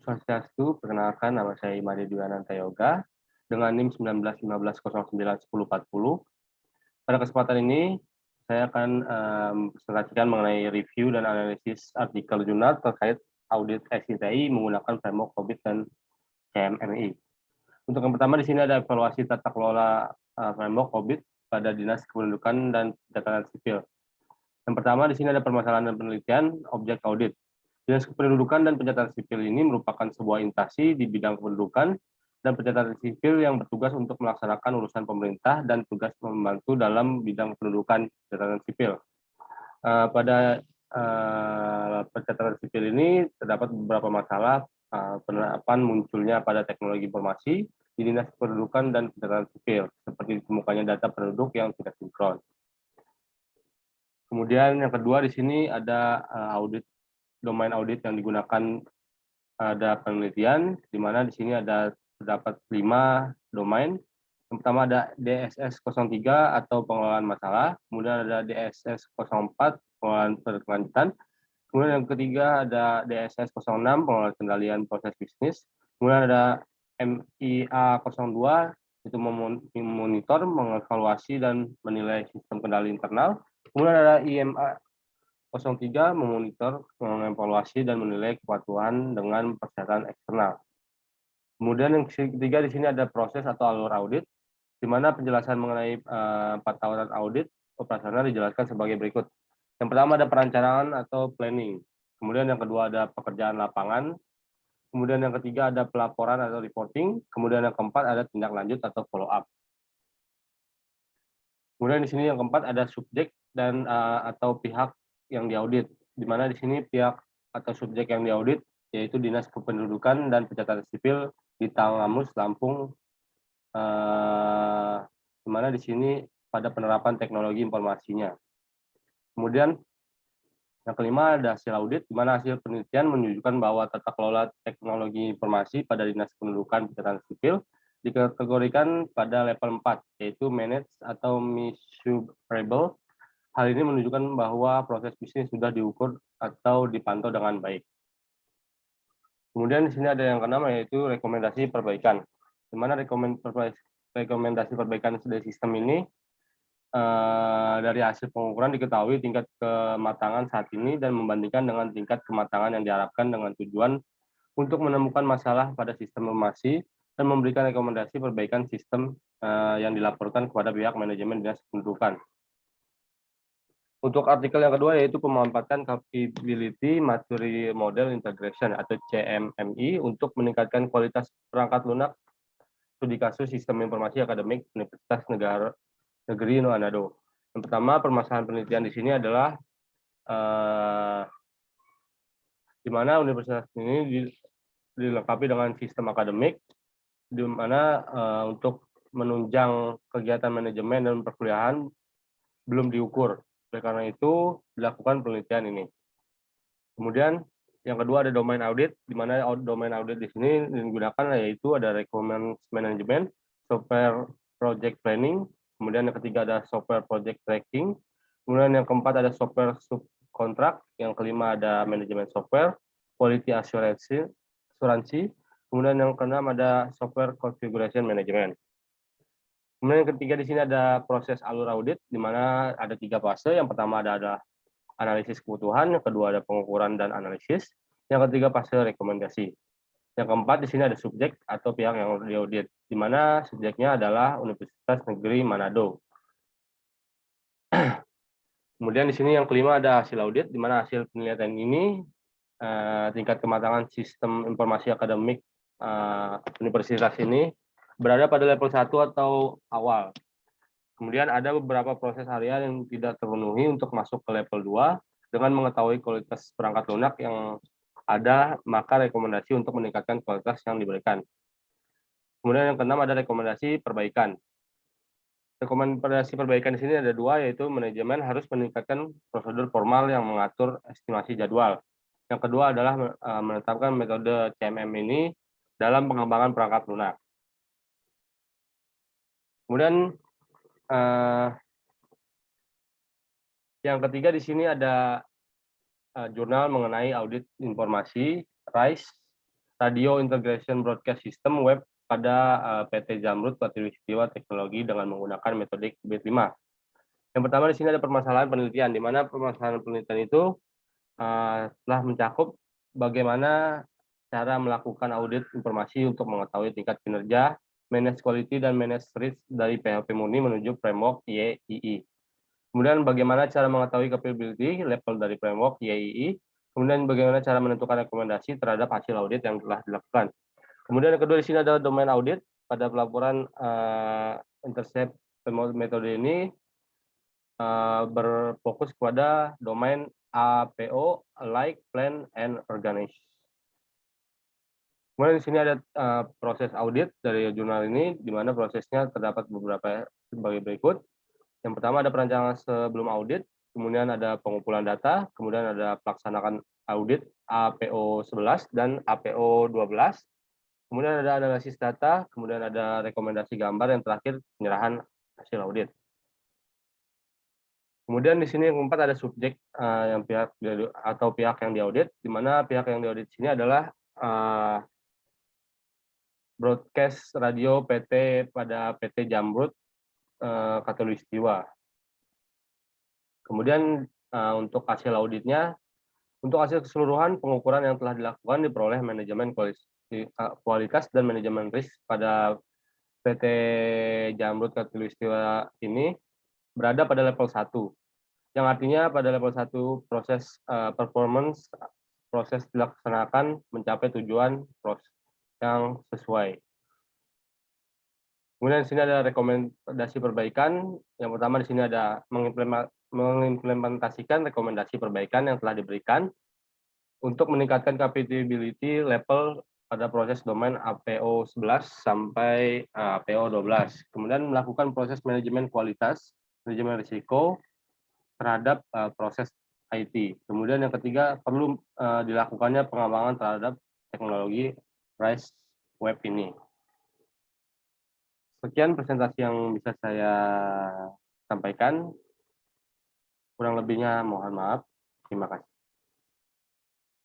Swastiastu, perkenalkan nama saya Imade Dwiananta Yoga dengan NIM 1915091040. Pada kesempatan ini saya akan presentasikan mengenai review dan analisis artikel jurnal terkait audit SITI menggunakan framework COBIT dan CMMI. Untuk yang pertama di sini ada evaluasi tata kelola framework COBIT pada Dinas Kependudukan dan Pencatatan Sipil. Yang pertama di sini ada permasalahan dan penelitian objek audit. Dinas Kependudukan dan Pencatatan Sipil ini merupakan sebuah instansi di bidang kependudukan dan pencatatan sipil yang bertugas untuk melaksanakan urusan pemerintah dan tugas membantu dalam bidang kependudukan pencatatan sipil. Pada pencatatan sipil ini terdapat beberapa masalah penerapan munculnya pada teknologi informasi di Dinas Kependudukan dan Pencatatan Sipil, seperti ditemukannya data penduduk yang tidak sinkron. Kemudian yang kedua di sini ada domain audit yang digunakan ada penelitian, di mana di sini terdapat 5 domain. Yang pertama ada DSS 03 atau pengelolaan masalah, kemudian ada DSS 04 pengelolaan berkelanjutan, kemudian yang ketiga ada DSS 06 pengelolaan kendalian proses bisnis, kemudian ada MIA 02 itu memonitor, mengevaluasi dan menilai sistem kendali internal, kemudian ada IMA 03 memonitor, mengevaluasi dan menilai kepatuhan dengan persyaratan eksternal. Kemudian yang ketiga di sini ada proses atau alur audit, di mana penjelasan mengenai 4 tahunan audit operasional dijelaskan sebagai berikut. Yang pertama ada perencanaan atau planning, kemudian yang kedua ada pekerjaan lapangan, kemudian yang ketiga ada pelaporan atau reporting, kemudian yang keempat ada tindak lanjut atau follow up. Kemudian di sini yang keempat ada subjek dan atau pihak yang diaudit, di mana di sini pihak atau subjek yang diaudit yaitu Dinas Kependudukan dan Pencatatan Sipil di Tanggamus, Lampung, di mana di sini pada penerapan teknologi informasinya. Kemudian yang kelima ada hasil audit, di mana hasil penelitian menunjukkan bahwa tata kelola teknologi informasi pada Dinas Kependudukan Pencatatan Sipil dikategorikan pada level 4, yaitu manage atau measurable. Hal ini menunjukkan bahwa proses bisnis sudah diukur atau dipantau dengan baik. Kemudian di sini ada yang keenam yaitu rekomendasi perbaikan. Di mana rekomendasi perbaikan dari sistem ini dari hasil pengukuran diketahui tingkat kematangan saat ini dan membandingkan dengan tingkat kematangan yang diharapkan dengan tujuan untuk menemukan masalah pada sistem informasi dan memberikan rekomendasi perbaikan sistem yang dilaporkan kepada pihak manajemen Dinas Kependudukan. Untuk artikel yang kedua yaitu pemanfaatan Capability Maturity Model Integration atau CMMI untuk meningkatkan kualitas perangkat lunak studi kasus sistem informasi akademik Universitas Negeri Manado. Yang pertama, permasalahan penelitian di sini adalah di mana universitas ini dilengkapi dengan sistem akademik, di mana untuk menunjang kegiatan manajemen dan perkuliahan belum diukur. Oleh karena itu, dilakukan penelitian ini. Kemudian, yang kedua ada domain audit, di mana domain audit di sini digunakan yaitu ada requirements management, software project planning, kemudian yang ketiga ada software project tracking, kemudian yang keempat ada software subkontrak, yang kelima ada manajemen software, quality assurance, kemudian yang keenam ada software configuration management. Kemudian yang ketiga di sini ada proses alur audit, di mana ada 3 fase. Yang pertama ada analisis kebutuhan, yang kedua ada pengukuran dan analisis, yang ketiga fase rekomendasi. Yang keempat di sini ada subjek atau pihak yang diaudit, di mana subjeknya adalah Universitas Negeri Manado. Kemudian di sini yang kelima ada hasil audit, di mana hasil penelitian ini tingkat kematangan sistem informasi akademik universitas ini berada pada level 1 atau awal. Kemudian ada beberapa proses harian yang tidak terpenuhi untuk masuk ke level 2. Dengan mengetahui kualitas perangkat lunak yang ada, maka rekomendasi untuk meningkatkan kualitas yang diberikan. Kemudian yang keenam ada rekomendasi perbaikan. Rekomendasi perbaikan di sini ada 2, yaitu manajemen harus meningkatkan prosedur formal yang mengatur estimasi jadwal. Yang kedua adalah menetapkan metode CMM ini dalam pengembangan perangkat lunak. Kemudian yang ketiga di sini ada jurnal mengenai audit informasi RISE Radio Integration Broadcast System Web pada PT Jamrud Khatulistiwa Teknologi dengan menggunakan metode QBit 5. Yang pertama di sini ada permasalahan penelitian, di mana permasalahan penelitian itu telah mencakup bagaimana cara melakukan audit informasi untuk mengetahui tingkat kinerja, manage quality, dan manage risk dari PHP murni menuju framework YII. Kemudian bagaimana cara mengetahui capability level dari framework YII, kemudian bagaimana cara menentukan rekomendasi terhadap hasil audit yang telah dilakukan. Kemudian yang kedua di sini adalah domain audit. Pada pelaporan intercept metode ini berfokus kepada domain APO, like, plan, and organize. Kemudian di sini ada proses audit dari jurnal ini, di mana prosesnya terdapat beberapa sebagai berikut. Yang pertama ada perancangan sebelum audit, kemudian ada pengumpulan data, kemudian ada pelaksanaan audit APO 11 dan APO 12, kemudian ada analisis data, kemudian ada rekomendasi gambar, yang terakhir penyerahan hasil audit. Kemudian di sini yang keempat ada subjek yang pihak yang diaudit, di mana pihak yang diaudit di sini adalah broadcast radio PT pada PT Jamrud Khatulistiwa. Kemudian untuk hasil auditnya, untuk hasil keseluruhan pengukuran yang telah dilakukan diperoleh manajemen kualitas dan manajemen risk pada PT Jamrud Khatulistiwa ini berada pada level 1, yang artinya pada level 1 proses performance proses dilaksanakan mencapai tujuan yang sesuai. Kemudian di sini ada rekomendasi perbaikan. Yang pertama di sini ada mengimplementasikan rekomendasi perbaikan yang telah diberikan untuk meningkatkan capability level pada proses domain APO 11 sampai APO 12. Kemudian melakukan proses manajemen kualitas, manajemen risiko terhadap proses IT. Kemudian yang ketiga, perlu dilakukannya pengembangan terhadap teknologi RISE web ini. Sekian presentasi yang bisa saya sampaikan. Kurang lebihnya mohon maaf. Terima kasih.